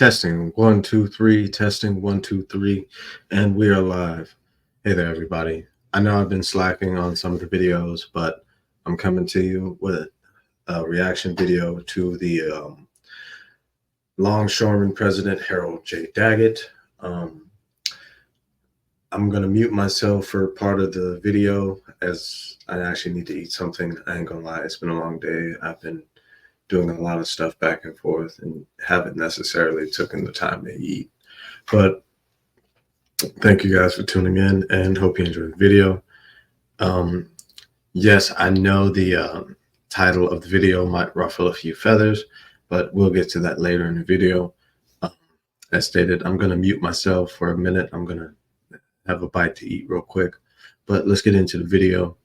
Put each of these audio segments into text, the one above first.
Testing 1 2 3, testing 1 2 3, and we are live. Hey there, everybody. I know I've been slacking on some of the videos, but I'm coming to you with a reaction video to the Longshoreman President Harold J. Daggett. I'm going to mute myself for part of the video as I actually need to eat something. I ain't gonna lie, it's been a long day. I've been doing a lot of stuff back and forth and haven't necessarily taken the time to eat. But thank you guys for tuning in and hope you enjoyed the video. Yes, I know the title of the video might ruffle a few feathers, but we'll get to that later in the video. As stated, I'm going to mute myself for a minute. I'm going to have a bite to eat real quick, but let's get into the video.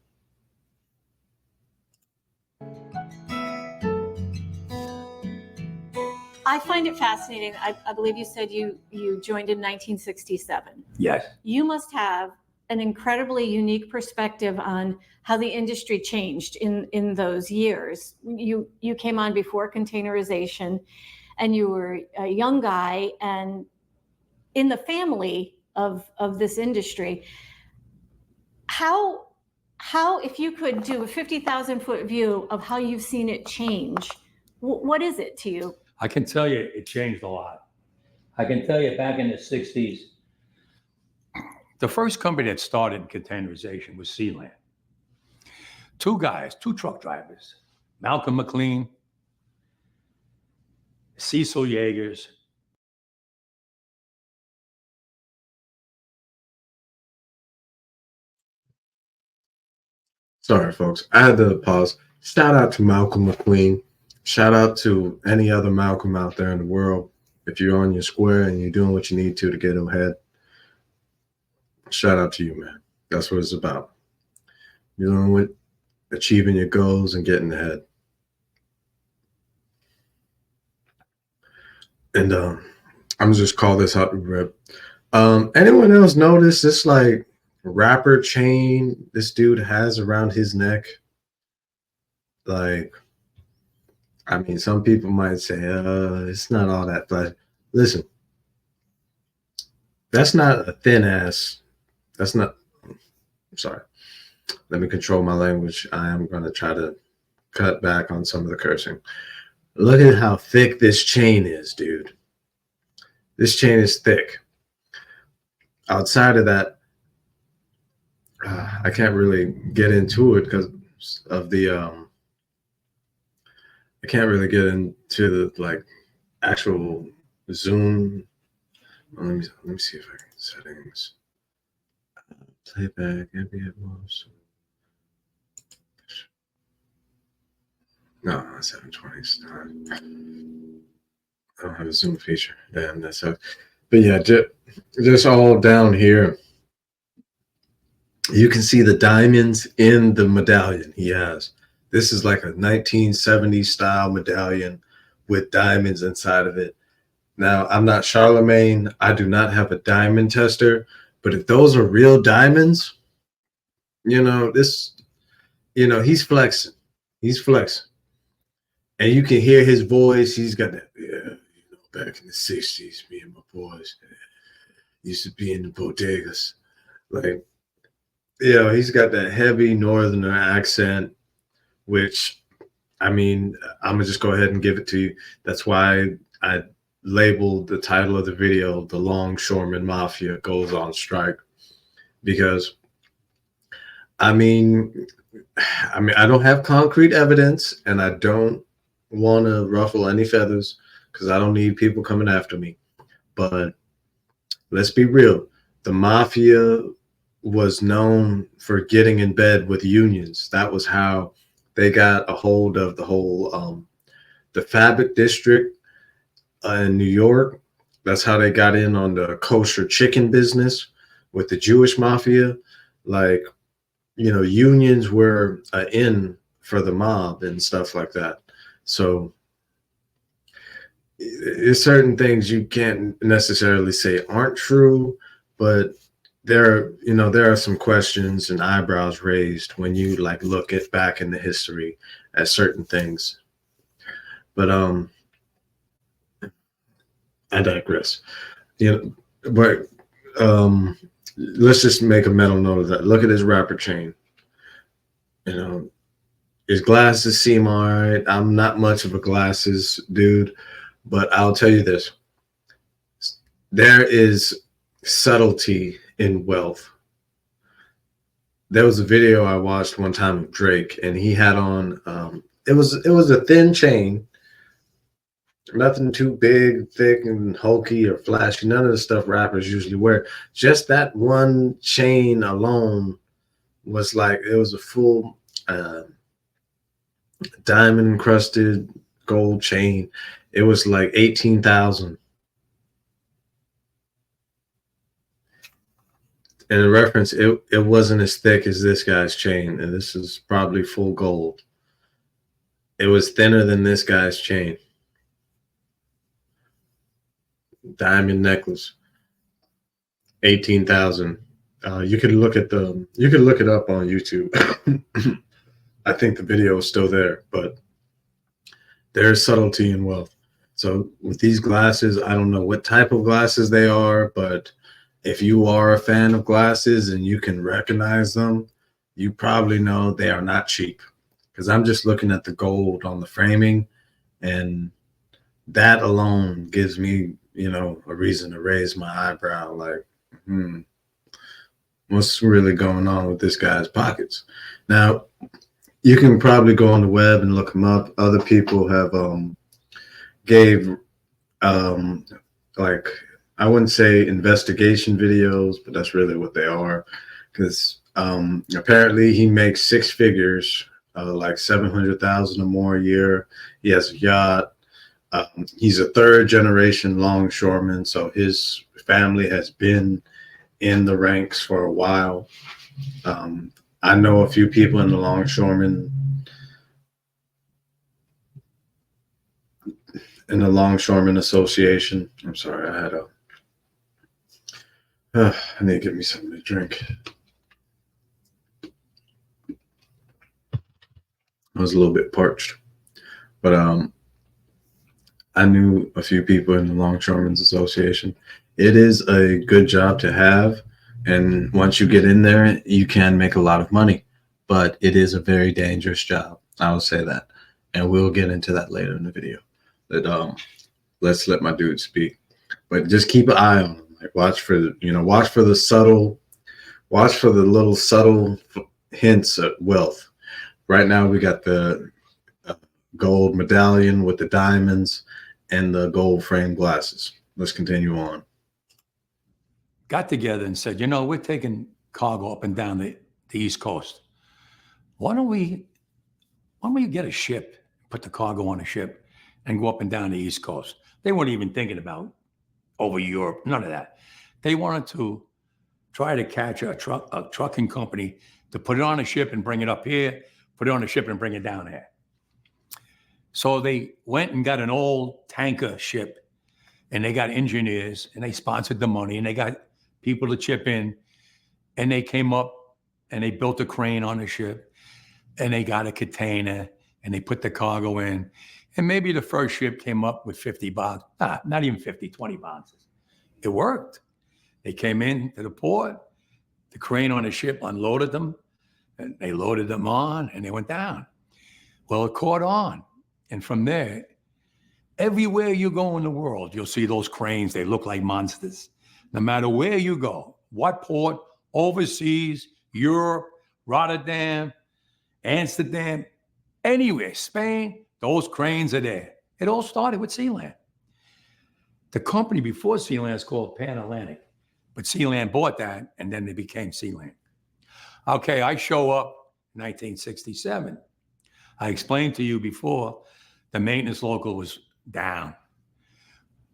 I find it fascinating. I believe you said you joined in 1967. Yes. You must have an incredibly unique perspective on how the industry changed in those years. You came on before containerization, and you were a young guy and in the family of this industry. How if you could do a 50,000-foot view of how you've seen it change, what is it to you? I can tell you it changed a lot. I can tell you back in the 60s, the first company that started containerization was Sealand. Two guys, two truck drivers, Malcolm McLean, Cecil Yeagers. Sorry, folks. I had to pause. Shout out to Malcolm McLean. Shout out to any other Malcolm out there in the world. If you're on your square and you're doing what you need to get ahead, shout out to you, man. That's what it's about. You know what? Achieving your goals and getting ahead. And I'm just call this out the rip. Anyone else notice this like rapper chain this dude has around his neck? Like, I mean, some people might say, it's not all that flash. Listen, that's not a thin ass. That's not, I'm sorry. Let me control my language. I am going to try to cut back on some of the cursing. Look at how thick this chain is, dude. This chain is thick. Outside of that, I can't really get into it because of the, I can't really get into the like actual zoom. Let me see if I can settings. Playback, ambient modes. No, 720. I don't have a zoom feature. Damn, that's up. But yeah, just all down here. You can see the diamonds in the medallion he has. This is like a 1970s style medallion with diamonds inside of it. Now, I'm not Charlemagne. I do not have a diamond tester, but if those are real diamonds, you know, he's flexing. He's flexing. And you can hear his voice. He's got that, back in the 60s, me and my boys used to be in the bodegas. Like, he's got that heavy northerner accent, which, I mean, I'm going to just go ahead and give it to you. That's why I labeled the title of the video, The Longshoreman Mafia Goes on Strike. Because, I mean, I don't have concrete evidence, and I don't want to ruffle any feathers because I don't need people coming after me. But let's be real. The Mafia was known for getting in bed with unions. That was how they got a hold of the whole the Fabric District in New York. That's how they got in on the kosher chicken business with the Jewish mafia. Like, unions were in for the mob and stuff like that. So there's certain things you can't necessarily say aren't true, but there are some questions and eyebrows raised when you like look at back in the history at certain things. But I digress. You know, but let's just make a mental note of that. Look at his rapper chain. You know, his glasses seem all right. I'm not much of a glasses dude, but I'll tell you this: there is subtlety in wealth. There was a video I watched one time of Drake, and he had on it was a thin chain, nothing too big, thick, and hulky or flashy. None of the stuff rappers usually wear. Just that one chain alone was like it was a full diamond encrusted gold chain. It was like 18,000. And in reference, it wasn't as thick as this guy's chain, and this is probably full gold. It was thinner than this guy's chain. Diamond necklace, 18,000. You could look at you could look it up on YouTube. I think the video is still there, but there's subtlety in wealth. So with these glasses, I don't know what type of glasses they are, but if you are a fan of glasses and you can recognize them, you probably know they are not cheap. Because I'm just looking at the gold on the framing, and that alone gives me, a reason to raise my eyebrow. Like, what's really going on with this guy's pockets? Now, you can probably go on the web and look them up. Other people have gave like, I wouldn't say investigation videos, but that's really what they are. Because apparently he makes six figures, like 700,000 or more a year. He has a yacht. He's a third generation longshoreman, so his family has been in the ranks for a while. I know a few people in the Longshoreman Association. I'm sorry, I need to get me something to drink. I was a little bit parched, but I knew a few people in the Longshoremen's Association. It is a good job to have. And once you get in there, you can make a lot of money, but it is a very dangerous job. I will say that. And we'll get into that later in the video. But let's let my dude speak. But just keep an eye on him. Like watch for the little subtle hints at wealth. Right now we got the gold medallion with the diamonds and the gold frame glasses. Let's continue on. Got together and said, we're taking cargo up and down the East Coast. Why don't we get a ship, put the cargo on a ship, and go up and down the East Coast? They weren't even thinking about over Europe, none of that. They wanted to try to catch a trucking company to put it on a ship and bring it up here, put it on a ship and bring it down there. So they went and got an old tanker ship, and they got engineers, and they sponsored the money, and they got people to chip in, and they came up and they built a crane on the ship, and they got a container, and they put the cargo in, and maybe the first ship came up with 50 boxes, not even 50, 20 boxes. It worked. They came in to the port, the crane on the ship unloaded them, and they loaded them on, and they went down. Well, it caught on, and from there, everywhere you go in the world, you'll see those cranes. They look like monsters. No matter where you go, what port, overseas, Europe, Rotterdam, Amsterdam, anywhere, Spain, those cranes are there. It all started with Sealand. The company before Sealand is called Pan Atlantic, but Sealand bought that, and then they became Sealand. Okay, I show up in 1967. I explained to you before, the maintenance local was down.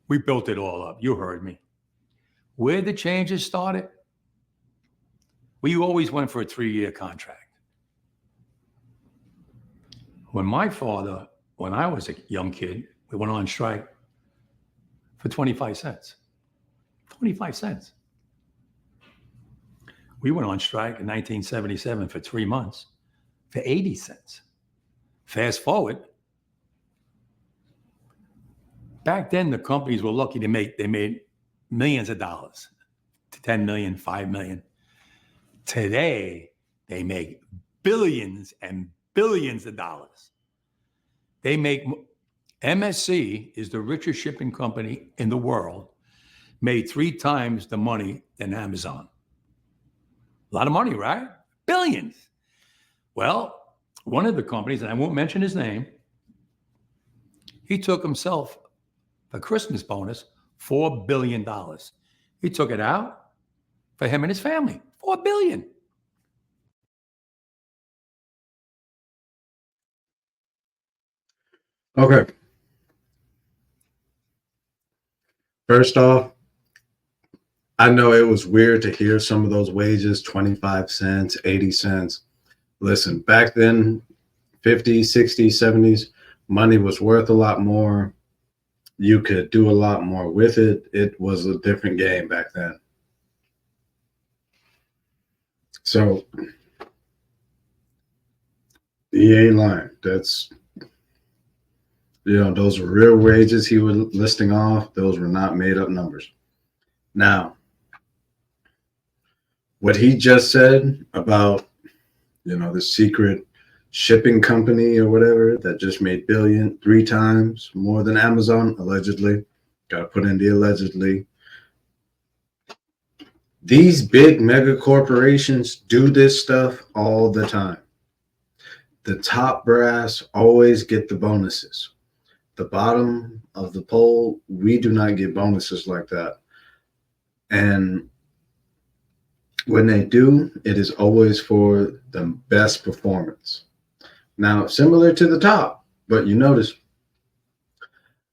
We built it all up. You heard me. Where the changes started, we always went for a 3-year contract. When my father, when I was a young kid, we went on strike for 25 cents. 25 cents. We went on strike in 1977 for 3 months for 80 cents. Fast forward, Back then, the companies were lucky they made millions of dollars, 10 million, 5 million. Today, they make billions and billions of dollars. They make, MSC is the richest shipping company in the world, made 3 times the money than Amazon. A lot of money, right? Billions. Well, one of the companies, and I won't mention his name, he took himself a Christmas bonus, $4 billion. He took it out for him and his family, $4 billion. Okay. First off, I know it was weird to hear some of those wages, 25 cents, 80 cents. Listen, back then, 50s, 60s, 70s, money was worth a lot more. You could do a lot more with it. It was a different game back then. So he ain't lying. That's, those were real wages he was listing off. Those were not made up numbers. Now, what he just said about, the secret shipping company or whatever that just made 3 times more than Amazon, allegedly. Got to put in the allegedly. These big mega corporations do this stuff all the time. The top brass always get the bonuses. The bottom of the pole, we do not get bonuses like that. And when they do, it is always for the best performance. Now, similar to the top, but you notice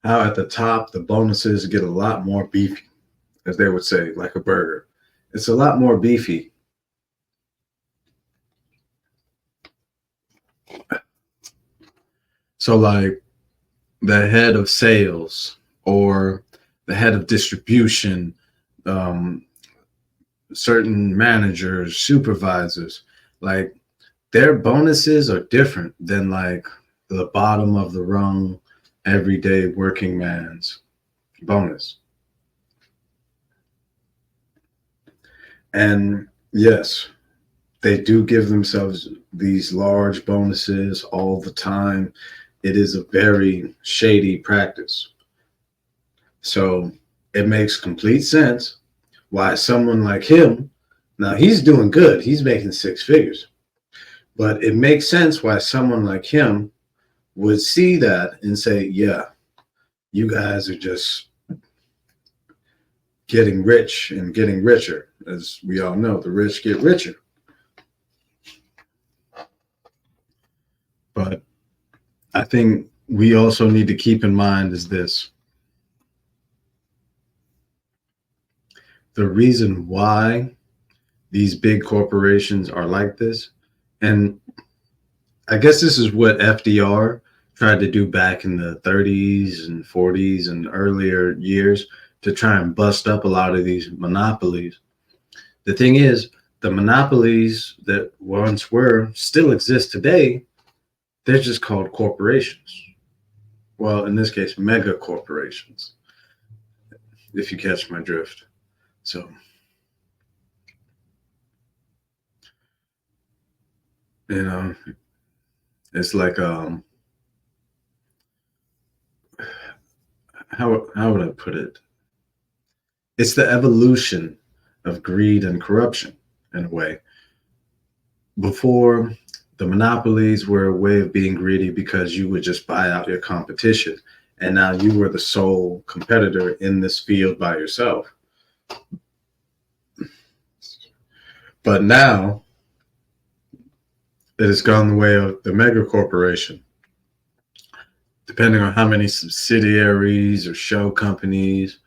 how at the top, the bonuses get a lot more beefy, as they would say, like a burger. It's a lot more beefy. So like the head of sales or the head of distribution, certain managers, supervisors, like their bonuses are different than like the bottom of the rung, everyday working man's bonus. And yes, they do give themselves these large bonuses all the time. It is a very shady practice. So it makes complete sense why someone like him, now he's doing good, he's making 6 figures, but it makes sense why someone like him would see that and say, yeah, you guys are just getting rich and getting richer. As we all know, the rich get richer. But I think we also need to keep in mind is this. The reason why these big corporations are like this, and I guess this is what FDR tried to do back in the 30s and 40s and earlier years to try and bust up a lot of these monopolies. The thing is, the monopolies that once were still exist today. They're just called corporations. Well, in this case, mega corporations, if you catch my drift. So, it's like, how would I put it? It's the evolution of greed and corruption in a way. Before, the monopolies were a way of being greedy because you would just buy out your competition. And now you were the sole competitor in this field by yourself. But now it has gone the way of the mega corporation. Depending on how many subsidiaries or show companies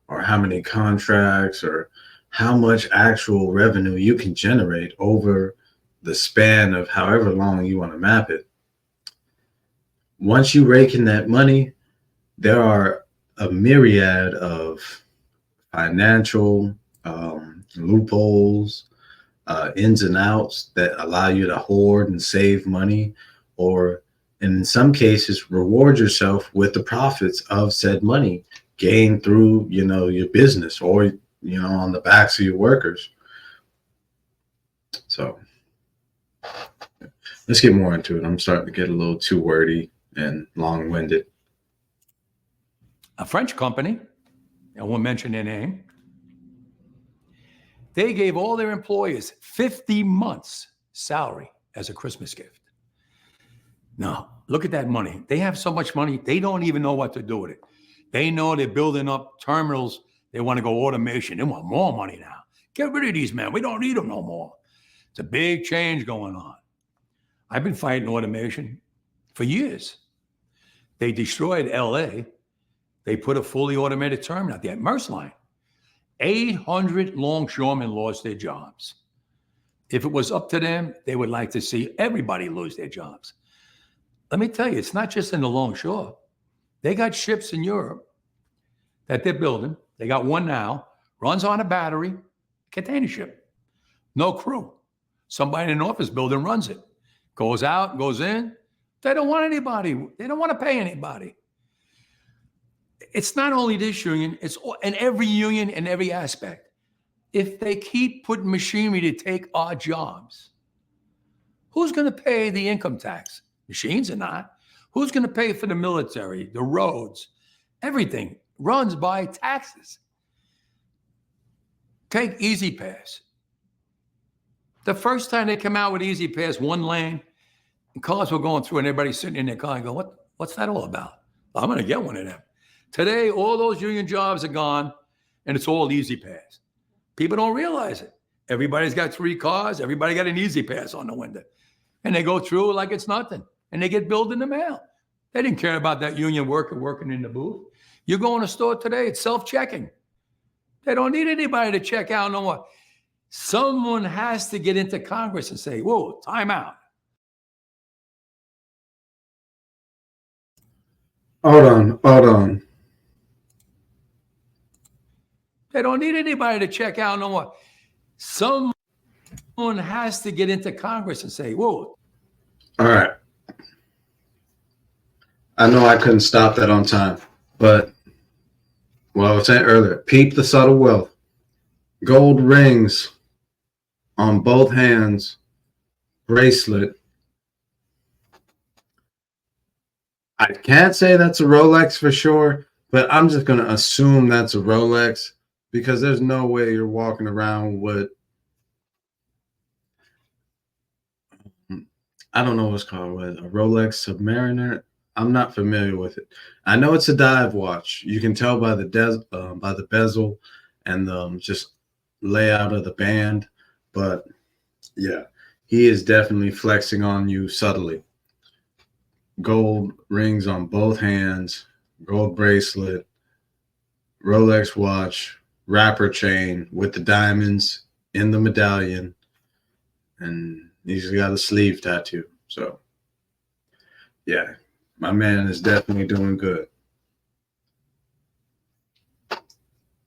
or how many contracts or how much actual revenue you can generate over the span of however long you want to map it. Once you rake in that money, there are a myriad of financial loopholes, ins and outs that allow you to hoard and save money, or and in some cases reward yourself with the profits of said money gained through, your business, or, on the backs of your workers. So let's get more into it. I'm starting to get a little too wordy and long-winded. A French company, I won't mention their name, they gave all their employees 50 months salary as a Christmas gift. Now, look at that money. They have so much money, they don't even know what to do with it. They know they're building up terminals. They want to go automation. They want more money now. Get rid of these men. We don't need them no more. It's a big change going on. I've been fighting automation for years. They destroyed LA. They put a fully automated terminal at the Merce line. 800 longshoremen lost their jobs. If it was up to them, they would like to see everybody lose their jobs. Let me tell you, it's not just in the longshore. They got ships in Europe that they're building. They got one now, runs on a battery, container ship. No crew. Somebody in an office building runs it. Goes out, goes in. They don't want anybody. They don't want to pay anybody. It's not only this union, it's in every union in every aspect. If they keep putting machinery to take our jobs, who's going to pay the income tax? Machines are not. Who's going to pay for the military, the roads? Everything runs by taxes. Take Easy Pass. The first time they come out with Easy Pass, one lane, and cars were going through and everybody's sitting in their car and go, what's that all about? I'm going to get one of them. Today, all those union jobs are gone and it's all Easy Pass. People don't realize it. Everybody's got 3 cars. Everybody got an Easy Pass on the window. And they go through like it's nothing. And they get billed in the mail. They didn't care about that union worker working in the booth. You go in a store today, it's self-checking. They don't need anybody to check out no more. Someone has to get into Congress and say, whoa, time out. Hold on. They don't need anybody to check out no more. Someone has to get into Congress and say, whoa. All right. I know I couldn't stop that on time, but what I was saying earlier, peep the subtle wealth. Gold rings on both hands, bracelet. I can't say that's a Rolex for sure, but I'm just going to assume that's a Rolex because there's no way you're walking around with, I don't know what's called, a Rolex Submariner. I'm not familiar with it. I know it's a dive watch. You can tell by the bezel and the just layout of the band. But yeah, he is definitely flexing on you subtly. Gold rings on both hands, gold bracelet, Rolex watch, wrapper chain with the diamonds in the medallion, and he's got a sleeve tattoo. So yeah, my man is definitely doing good.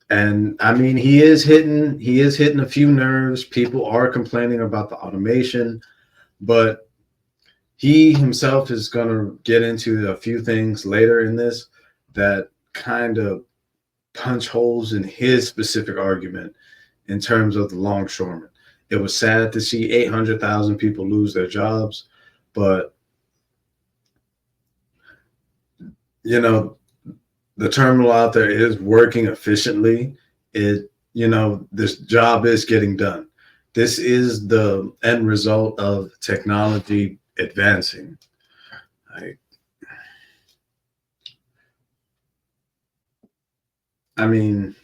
And I mean, he is hitting a few nerves. People are complaining about the automation, but he himself is going to get into a few things later in this that kind of punch holes in his specific argument in terms of the longshoremen. It was sad to see 800,000 people lose their jobs, but the terminal out there is working efficiently. This job is getting done. This is the end result of technology advancing. I mean,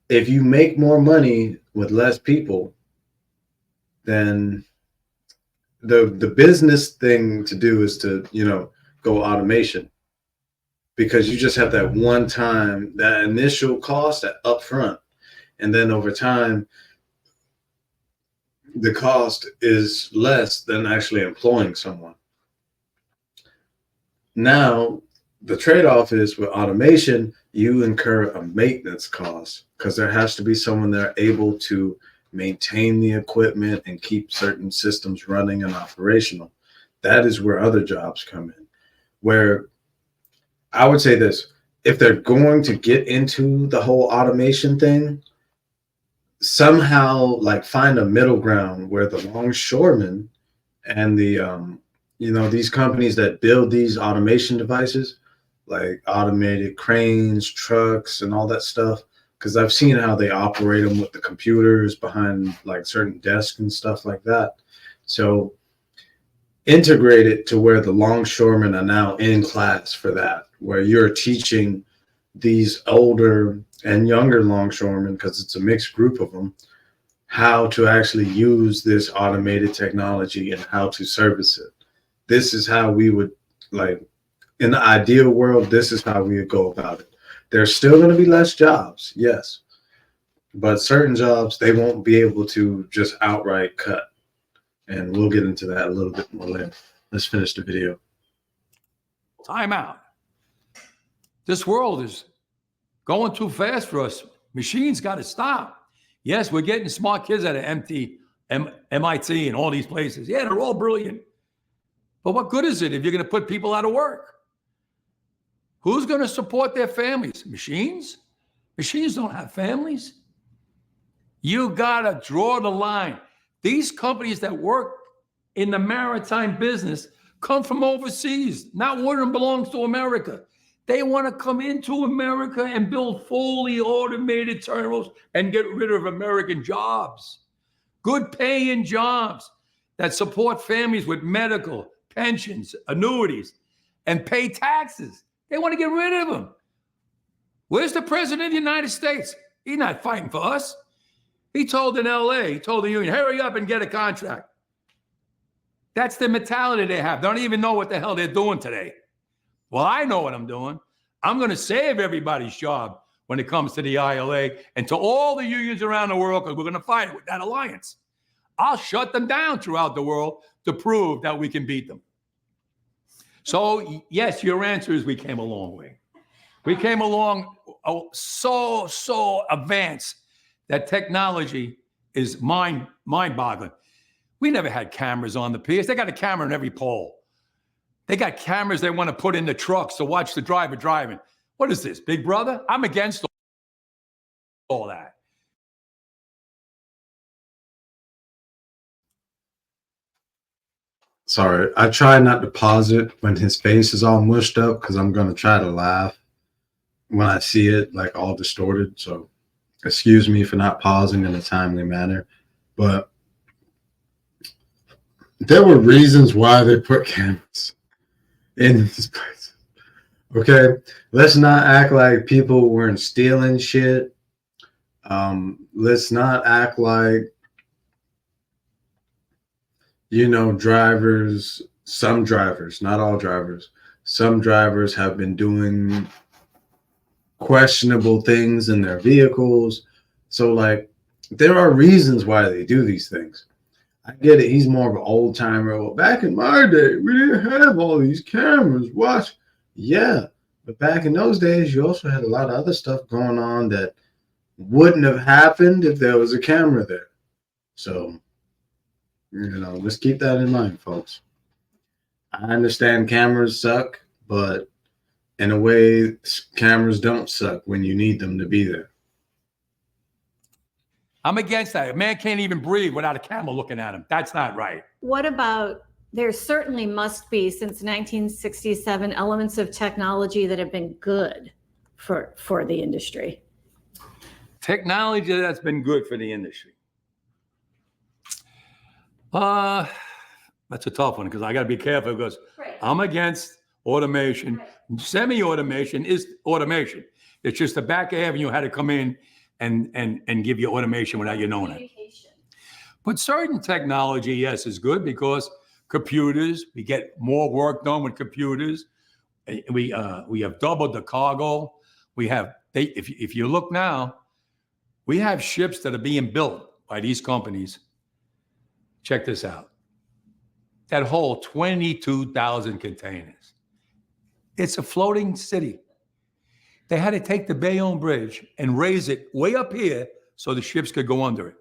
if you make more money with less people, then the business thing to do is to, go automation, because you just have that one time, that initial cost at upfront. And then over time, the cost is less than actually employing someone. Now, the trade-off is with automation, you incur a maintenance cost because there has to be someone there able to maintain the equipment and keep certain systems running and operational. that is where other jobs come in. Where I would say this, if they're going to get into the whole automation thing, somehow like find a middle ground where the longshoremen and the these companies that build these automation devices, like automated cranes, trucks, and all that stuff, because I've seen how they operate them with the computers behind like certain desks and stuff like that. So integrate it to where the longshoremen are now in class for that, where you're teaching these older and younger longshoremen, because it's a mixed group of them, how to actually use this automated technology and how to service it. This is how we would, like, in the ideal world, this is how we would go about it. There's still going to be less jobs, yes, but certain jobs they won't be able to just outright cut. And we'll get into that a little bit more later. Let's finish the video. Time out. This world is going too fast for us. Machines got to stop. Yes, we're getting smart kids out of MIT and all these places. Yeah, they're all brilliant. But what good is it if you're going to put people out of work? Who's going to support their families? Machines? Machines don't have families. You got to draw the line. These companies that work in the maritime business come from overseas. Not one of them belongs to America. They want to come into America and build fully automated terminals and get rid of American jobs. Good paying jobs that support families with medical, pensions, annuities, and pay taxes. They want to get rid of them. Where's the president of the United States? He's not fighting for us. He told in LA, he told the union, hurry up and get a contract. That's the mentality they have. They don't even know what the hell they're doing today. Well, I know what I'm doing. I'm going to save everybody's job when it comes to the ILA and to all the unions around the world, because we're going to fight with that alliance. I'll shut them down throughout the world to prove that we can beat them. So, yes, your answer is we came a long way. We came along so advanced that technology is mind-boggling. We never had cameras on the piers. They got a camera in every pole. They got cameras they want to put in the trucks to watch the driver driving. What is this, Big Brother? I'm against all that. Sorry, I try not to pause it when his face is all mushed up, because I'm going to try to laugh when I see it like all distorted. So excuse me for not pausing in a timely manner. But there were reasons why they put cameras in this place. Okay, let's not act like people weren't stealing shit. Let's not act like, drivers, some drivers, not all drivers, some drivers have been doing questionable things in their vehicles. So, like, there are reasons why they do these things. I get it. He's more of an old timer. Well, back in my day, we didn't have all these cameras. Watch. Yeah. But back in those days, you also had a lot of other stuff going on that wouldn't have happened if there was a camera there. So, let's keep that in mind, folks. I understand cameras suck, but in a way, cameras don't suck when you need them to be there. I'm against that. A man can't even breathe without a camera looking at him. That's not right. What about, there certainly must be, since 1967, elements of technology that have been good for the industry. Technology that's been good for the industry. That's a tough one, because I got to be careful, because I'm against automation. Right. Semi-automation is automation. It's just the back avenue had to come in and give you automation without you knowing it. But certain technology, yes, is good, because computers, we get more work done with computers. We have doubled the cargo. We have, if you look now, we have ships that are being built by these companies. Check this out. That whole 22,000 containers. It's a floating city. They had to take the Bayonne Bridge and raise it way up here so the ships could go under it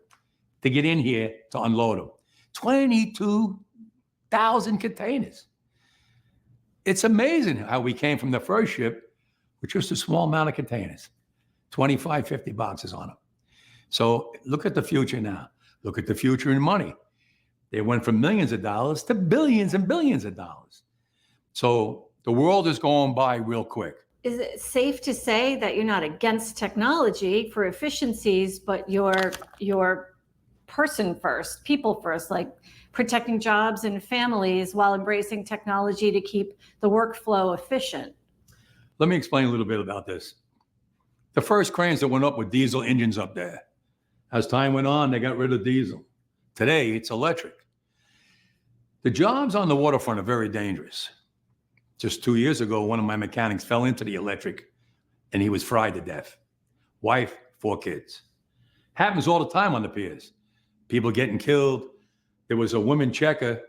to get in here to unload them. 22 1,000 containers. It's amazing how we came from the first ship with just a small amount of containers, 25, 50 boxes on them. So look at the future now. Look at the future in money. They went from millions of dollars to billions and billions of dollars. So the world is going by real quick. Is it safe to say that you're not against technology for efficiencies, but you're person first, people first, like protecting jobs and families while embracing technology to keep the workflow efficient? Let me explain a little bit about this. The first cranes that went up with diesel engines up there. As time went on, they got rid of diesel. Today, it's electric. The jobs on the waterfront are very dangerous. Just 2 years ago, one of my mechanics fell into the electric and he was fried to death. Wife, 4 kids. Happens all the time on the piers. People getting killed. There was a woman checker.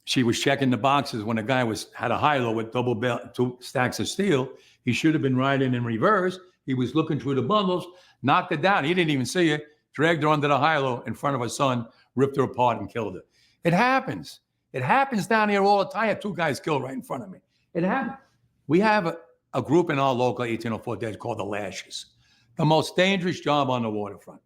She was checking the boxes when a guy had a high-low with 2 stacks of steel. He should have been riding in reverse. He was looking through the bundles, knocked her down. He didn't even see her, dragged her under the high-low in front of her son, ripped her apart and killed her. It happens. It happens down here all the time. I had 2 guys killed right in front of me. It happens. We have a group in our local 1804 dead called the Lashes, the most dangerous job on the waterfront.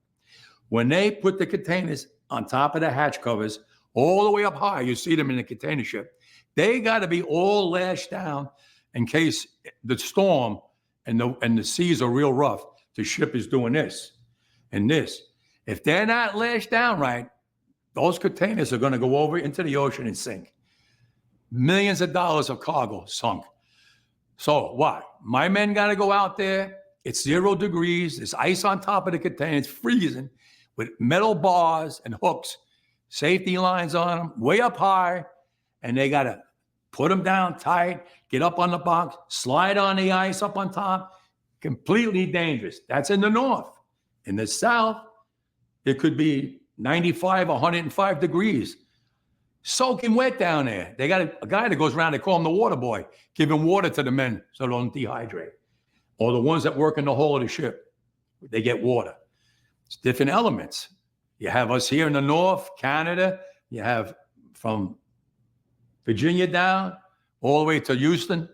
When they put the containers on top of the hatch covers, all the way up high, you see them in the container ship, they got to be all lashed down in case the storm and the seas are real rough. The ship is doing this and this. If they're not lashed down right, those containers are going to go over into the ocean and sink. Millions of dollars of cargo sunk. So what? My men got to go out there. It's 0 degrees. There's ice on top of the container. It's freezing with metal bars and hooks, safety lines on them, way up high. And they got to put them down tight, get up on the box, slide on the ice up on top. Completely dangerous. That's in the north. In the south, it could be 95, 105 degrees. Soaking wet down there. They got a guy that goes around, they call him the water boy, giving water to the men so they don't dehydrate. Or the ones that work in the hull of the ship, they get water. It's different elements. You have us here in the north, Canada. You have from Virginia down all the way to Houston.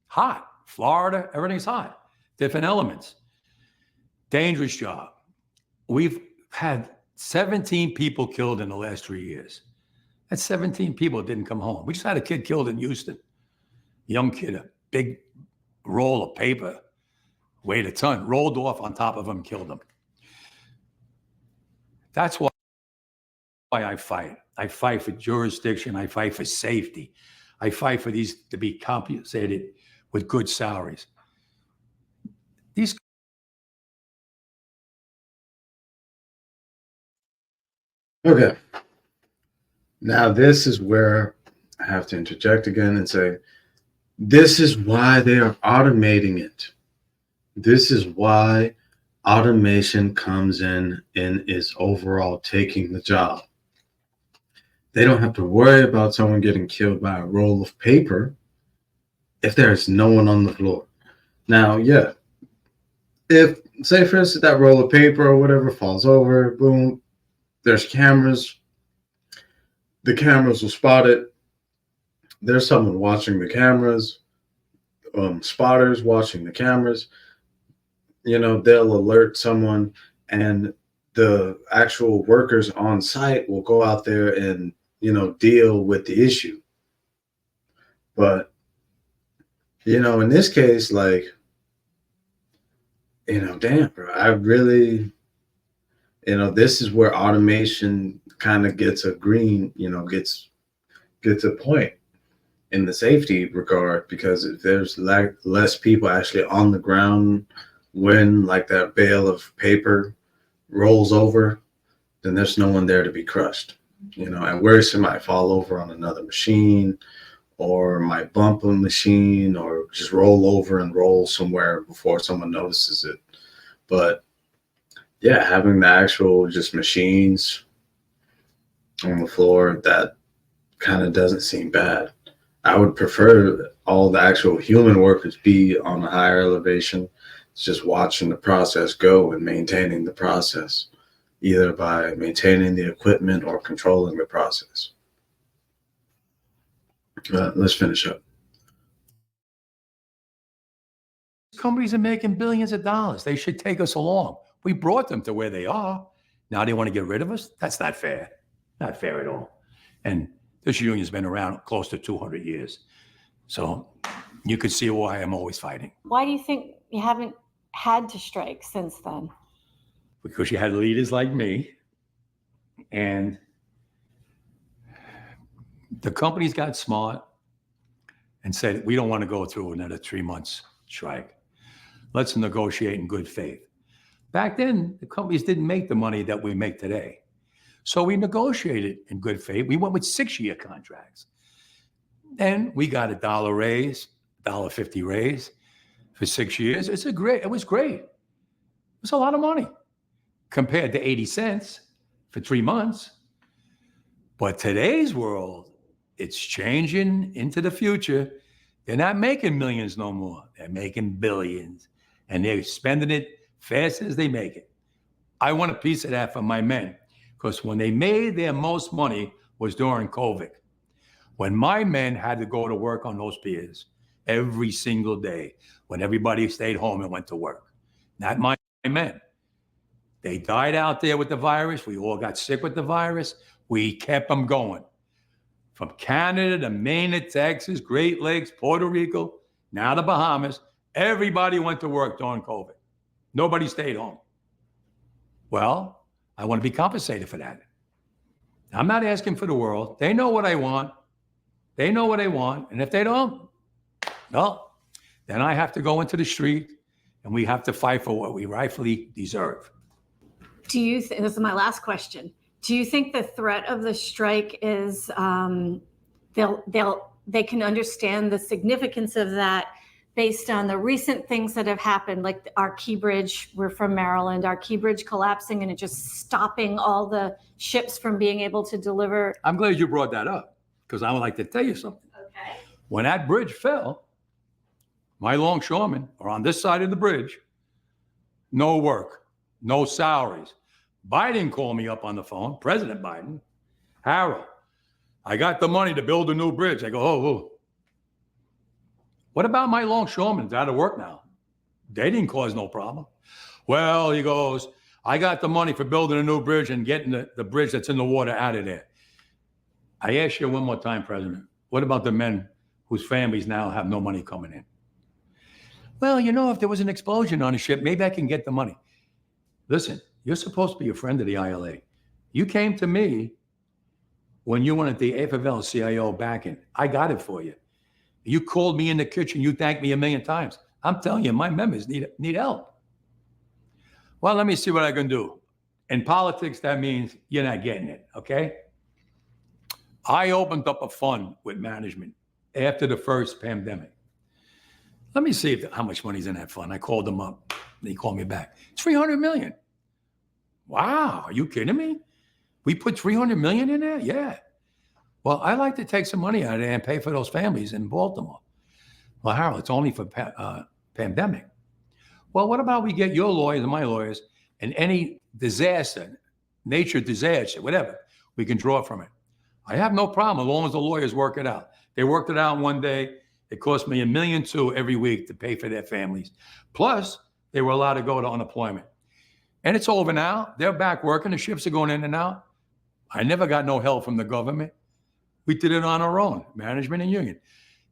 Hot. Florida, everything's hot. Different elements. Dangerous job. We've had 17 people killed in the last 3 years. That's 17 people that didn't come home. We just had a kid killed in Houston. Young kid, a big roll of paper, weighed a ton, rolled off on top of him, killed him. That's why I fight. I fight for jurisdiction. I fight for safety. I fight for these to be compensated with good salaries. These. Okay. Now, this is where I have to interject again and say, this is why they are automating it. This is why automation comes in and is overall taking the job. They don't have to worry about someone getting killed by a roll of paper if there's no one on the floor. Now, yeah, if, say, for instance, that roll of paper or whatever falls over, boom, there's cameras. The cameras will spot it. There's someone watching the cameras, spotters watching the cameras. You know, they'll alert someone, and the actual workers on site will go out there and, you know, deal with the issue. But, you know, in this case, like, you know, damn, bro, I really, you know, this is where automation kind of gets a green, you know, gets a point in the safety regard, because if there's less people actually on the ground when like that bale of paper rolls over, then there's no one there to be crushed, you know, and worse, it might fall over on another machine or might bump a machine or just roll over and roll somewhere before someone notices it. But yeah, having the actual just machines on the floor, that kind of doesn't seem bad. I would prefer all the actual human workers be on a higher elevation. It's just watching the process go and maintaining the process, either by maintaining the equipment or controlling the process. Let's finish up. Companies are making billions of dollars. They should take us along. We brought them to where they are. Now they want to get rid of us? That's not fair. Not fair at all. And this union's been around close to 200 years. So you could see why I'm always fighting. Why do you think you haven't had to strike since then? Because you had leaders like me, and the companies got smart and said, we don't want to go through another 3 months strike. Let's negotiate in good faith. Back then, the companies didn't make the money that we make today. So we negotiated in good faith. We went with 6-year contracts. And we got $1 raise, $1.50 raise for 6 years. It was great. It was a lot of money compared to 80 cents for 3 months. But today's world, it's changing into the future. They're not making millions no more. They're making billions. And they're spending it fast as they make it. I want a piece of that for my men, because when they made their most money was during COVID. When my men had to go to work on those piers every single day, when everybody stayed home and went to work. Not my men. They died out there with the virus. We all got sick with the virus. We kept them going. From Canada to Maine to Texas, Great Lakes, Puerto Rico, now the Bahamas, everybody went to work during COVID. Nobody stayed home. Well, I want to be compensated for that. I'm not asking for the world. They know what I want. They know what I want. And if they don't, well, then I have to go into the street and we have to fight for what we rightfully deserve. Do you think, this is my last question, do you think the threat of the strike is they can understand the significance of that based on the recent things that have happened, like our Key Bridge, we're from Maryland, our Key Bridge collapsing and it just stopping all the ships from being able to deliver? I'm glad you brought that up, because I would like to tell you something. Okay. When that bridge fell, my longshoremen are on this side of the bridge, no work, no salaries. Biden called me up on the phone, President Biden. Harold, I got the money to build a new bridge. I go, oh. What about my longshoremen? They're out of work now. They didn't cause no problem. Well, he goes, I got the money for building a new bridge and getting the bridge that's in the water out of there. I ask you one more time, President, what about the men whose families now have no money coming in? Well, if there was an explosion on a ship, maybe I can get the money. Listen, you're supposed to be a friend of the ILA. You came to me when you wanted the AFL CIO backing. I got it for you. You called me in the kitchen. You thanked me 1,000,000 times. I'm telling you, my members need help. Well, let me see what I can do. In politics, that means you're not getting it, okay? I opened up a fund with management after the first pandemic. Let me see how much money's in that fund. I called them up. They called me back. It's $300 million. Wow, are you kidding me? We put $300 million in there? Yeah. Well, I like to take some money out of there and pay for those families in Baltimore. Well, Harold, it's only for pandemic. Well, what about we get your lawyers and my lawyers, and any disaster, nature disaster, whatever, we can draw from it. I have no problem as long as the lawyers work it out. They worked it out in one day. It cost me $1.2 million every week to pay for their families. Plus, they were allowed to go to unemployment. And it's over now. They're back working. The ships are going in and out. I never got no help from the government. We did it on our own, management and union.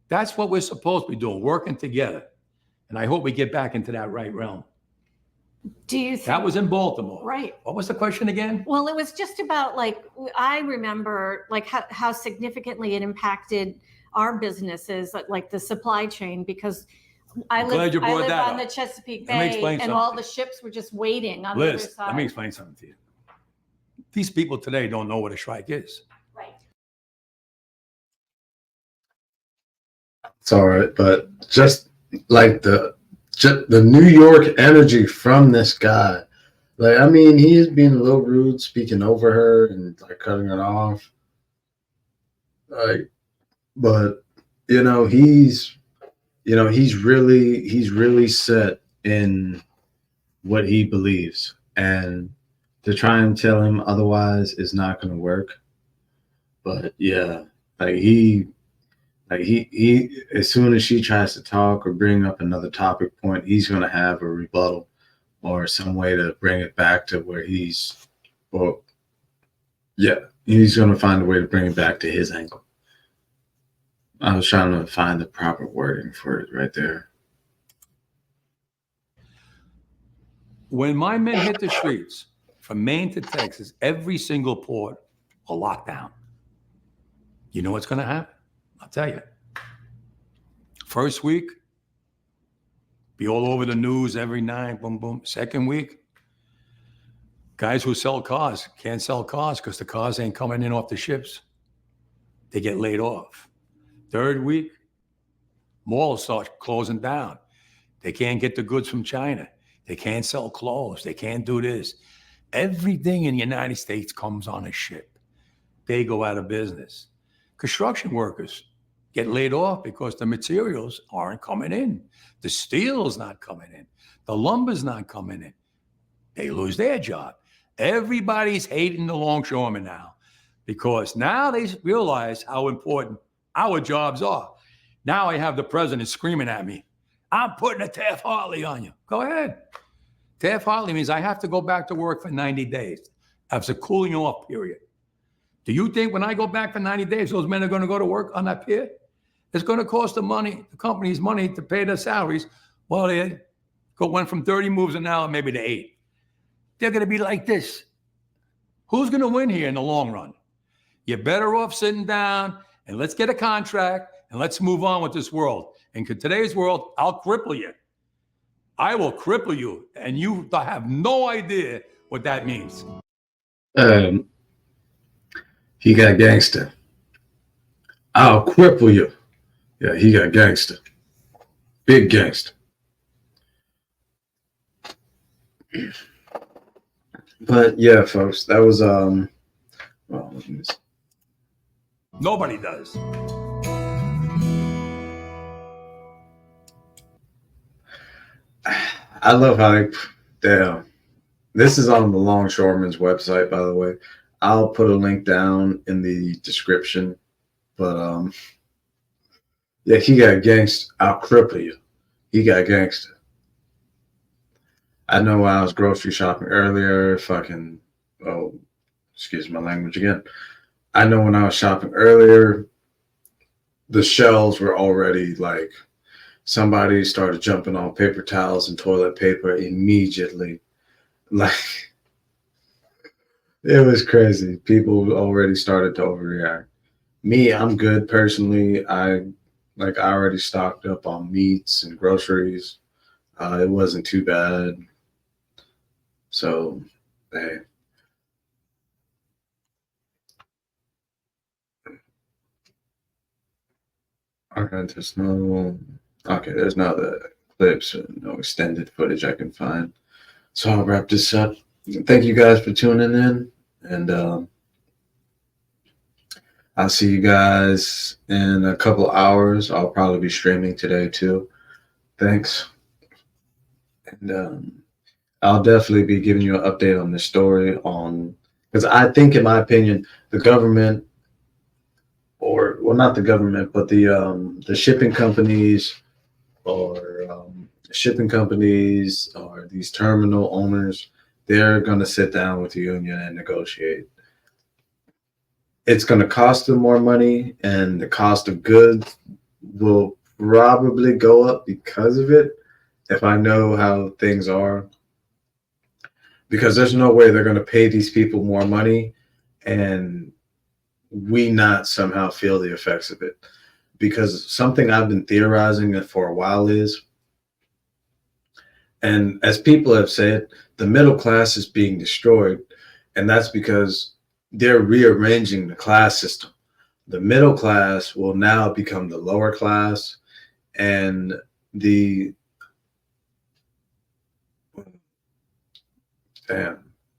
That's what we're supposed to be doing, working together. And I hope we get back into that right realm. Do you think that was in Baltimore? Right. What was the question again? Well, it was just about, like, I remember like how significantly it impacted our businesses, like the supply chain, because I live on the Chesapeake Bay, and all the ships were just waiting on the other side. Let me explain something to you. These people today don't know what a strike is. Right. It's all right, but just like the New York energy from this guy, like, I mean, he is being a little rude, speaking over her and like cutting her off. Like, but he's really set in what he believes, and to try and tell him otherwise is not going to work. But yeah, like Like he as soon as she tries to talk or bring up another topic point, he's gonna have a rebuttal or some way to bring it back to where he's, well, yeah, he's gonna find a way to bring it back to his angle. I was trying to find the proper wording for it right there. When my men hit the streets from Maine to Texas, every single port will lock down. You know what's going to happen? I'll tell you. First week, be all over the news every night, boom, boom. Second week, guys who sell cars can't sell cars because the cars ain't coming in off the ships. They get laid off. Third week, malls start closing down. They can't get the goods from China. They can't sell clothes. They can't do this. Everything in the United States comes on a ship. They go out of business. Construction workers get laid off because the materials aren't coming in. The steel's not coming in. The lumber's not coming in. They lose their job. Everybody's hating the longshoremen now because now they realize how important our jobs are. Now I have the president screaming at me, I'm putting a Taft-Hartley on you. Go ahead. Taft-Hartley means I have to go back to work for 90 days. That's a cooling off period. Do you think when I go back for 90 days, those men are going to go to work on that pier? It's going to cost the company's money to pay their salaries. Well, they went from 30 moves an hour maybe to 8. They're going to be like this. Who's going to win here in the long run? You're better off sitting down and let's get a contract and let's move on with this world. In today's world, I'll cripple you. I will cripple you, and you have no idea what that means. He got gangster. I'll cripple you. Yeah, he got gangster. Big gangster. But yeah, folks, that was well, nobody does. I love how damn. This is on the Longshoreman's website, by the way. I'll put a link down in the description. But yeah, he got gangster. I'll cripple you. He got gangster. I know I was grocery shopping earlier, excuse my language again. I know when I was shopping earlier, the shelves were already like, somebody started jumping on paper towels and toilet paper immediately. Like, it was crazy. People already started to overreact. Me, I'm good personally. I already stocked up on meats and groceries. It wasn't too bad. So, hey. Okay, there's no other clips or no extended footage I can find. So I'll wrap this up. Thank you guys for tuning in, and I'll see you guys in a couple hours. I'll probably be streaming today too. Thanks. And I'll definitely be giving you an update on this story because I think, in my opinion, the government, or well, not the government, but the shipping companies or these terminal owners, they're going to sit down with the union and negotiate. It's going to cost them more money, and the cost of goods will probably go up because of it, if I know how things are. Because there's no way they're going to pay these people more money and we not somehow feel the effects of it. Because something I've been theorizing for a while is, and as people have said, the middle class is being destroyed, and that's because they're rearranging the class system. The middle class will now become the lower class, and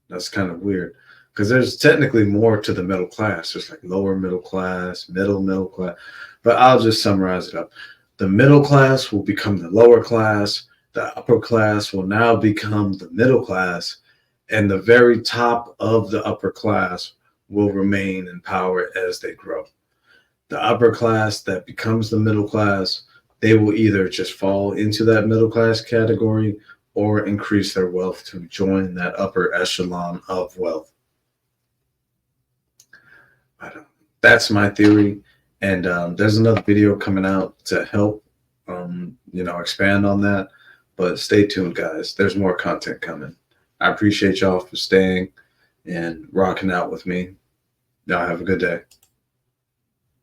that's kind of weird, because there's technically more to the middle class. There's like lower middle class, middle class, but I'll just summarize it up. The middle class will become the lower class. The upper class will now become the middle class, and the very top of the upper class will remain in power as they grow. the upper class that becomes the middle class, they will either just fall into that middle class category or increase their wealth to join that upper echelon of wealth. That's my theory. And there's another video coming out to help, expand on that. But stay tuned, guys. There's more content coming. I appreciate y'all for staying and rocking out with me. Y'all have a good day.